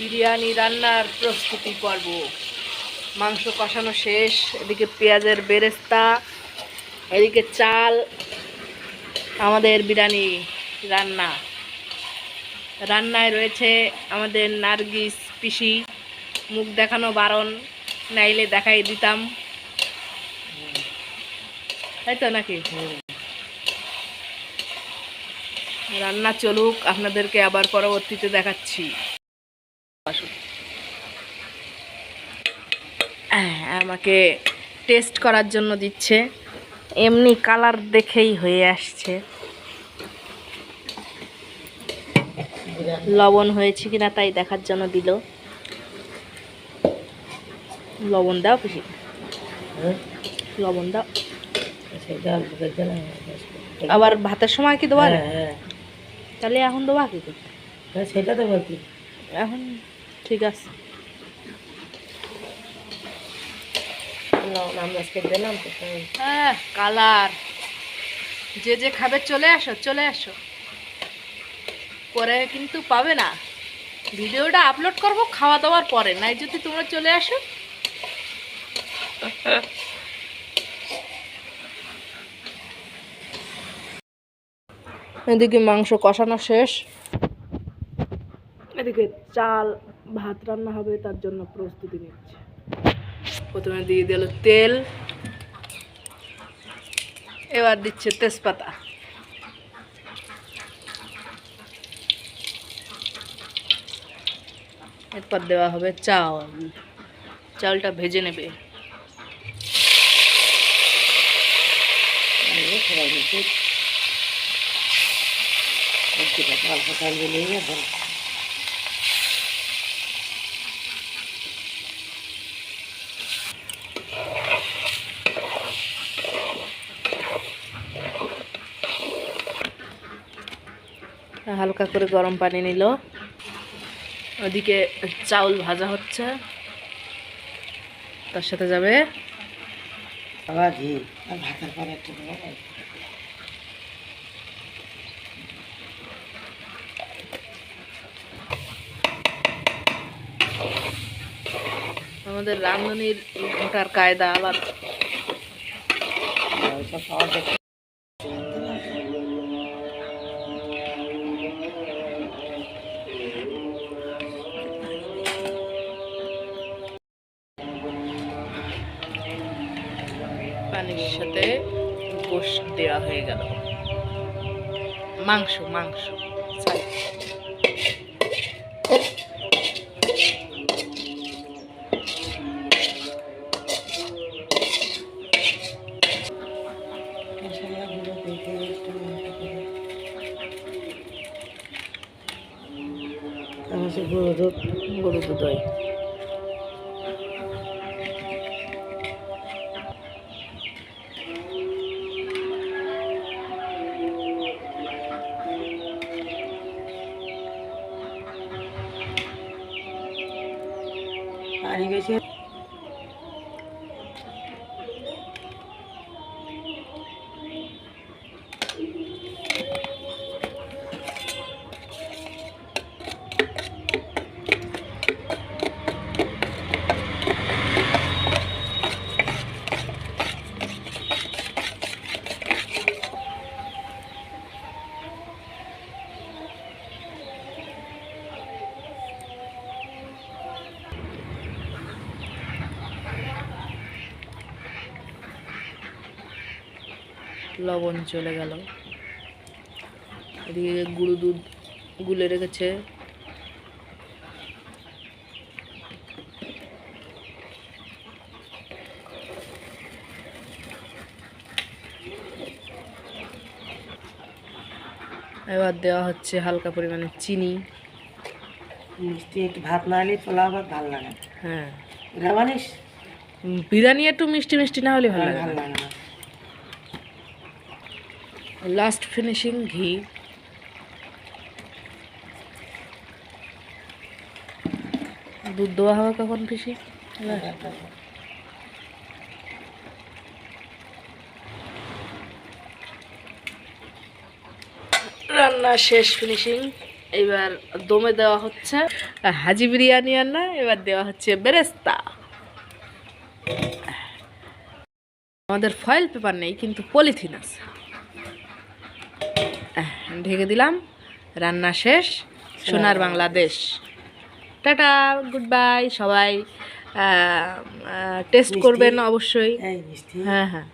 বিরিয়ানি রান্নার প্রস্তুতি পর্ব। মাংস কষানো শেষ, এদিকে পেঁয়াজের বেরেস্তা, এদিকে চাল। আমাদের বিরিয়ানি রান্নায় রয়েছে আমাদের নার্গিস পিসি। মুখ দেখানো বারণ, নাইলে দেখাই দিতাম, তাই তো নাকি? রান্না চলুক, আপনাদেরকে আবার পরবর্তীতে দেখাচ্ছি। আমাকে টেস্ট করার জন্য দিচ্ছে, এমনি কালার দেখেই হয়ে আসছে। লবণ হয়েছে কিনা তাই দেখার জন্য দিল। লবণ দাও খুশি, লবণ দাও। আবার ভাতের সময় কি দেওয়া? তাহলে এখন দেওয়া কি? সেটা তো বলছি এখন। ঠিক আছে, হ্যাঁ কালার। যে যে খাবে চলে আসো, চলে আসো, পরে কিন্তু পাবে না। ভিডিওটা আপলোড করব খাওয়া দাওয়ার পরে, নাই যদি তোমরা চলে আসো। এদিকে মাংস কষানো শেষ, এদিকে চাল ভাত রান্না হবে, তার জন্য প্রস্তুতি নিচ্ছে। প্রথমে দিয়ে দিল তেল, এবার দিচ্ছে তেজপাতা, এরপর দেওয়া হবে চাল। চালটা ভেজে নেবে। হালকা করে গরম পানি নিল, ওদিকে চাউল ভাজা হচ্ছে, তার সাথে যাবে ঘি আর ভাতের পরে একটু আমাদের রাঁধুনির ঘটার কায়দা আলাদা। পানির সাথে গোশত দেওয়া হয়ে গেল। মাংস গরু দুধ হয়। পানি গেছে, লবণ চলে গেল। এদিকে গুঁড়ো দুধ গুলে রেখেছে, এবার দেওয়া হচ্ছে হালকা পরিমাণে চিনি। মিষ্টি একটু ভাত না হলে পোলাও ভাত ভালো লাগে। হ্যাঁ বিরিয়ানি একটু মিষ্টি মিষ্টি না হলে ভালো লাগে না। লাস্ট ফিনিশিং ঘি। দুধ দেওয়া হবে কখন পিসি? রান্না শেষ, ফিনিশিং। এবার দমে দেওয়া হচ্ছে হাজি বিরিয়ানি, আর না এবার দেওয়া হচ্ছে বেরেস্তা। আমাদের ফয়েল পেপার নেই, কিন্তু পলিথিন আছে। ঢেকে দিলাম, রান্না শেষ। সোনার বাংলাদেশ, টাটা, গুড বাই। সবাই টেস্ট করবেন অবশ্যই। হ্যাঁ হ্যাঁ।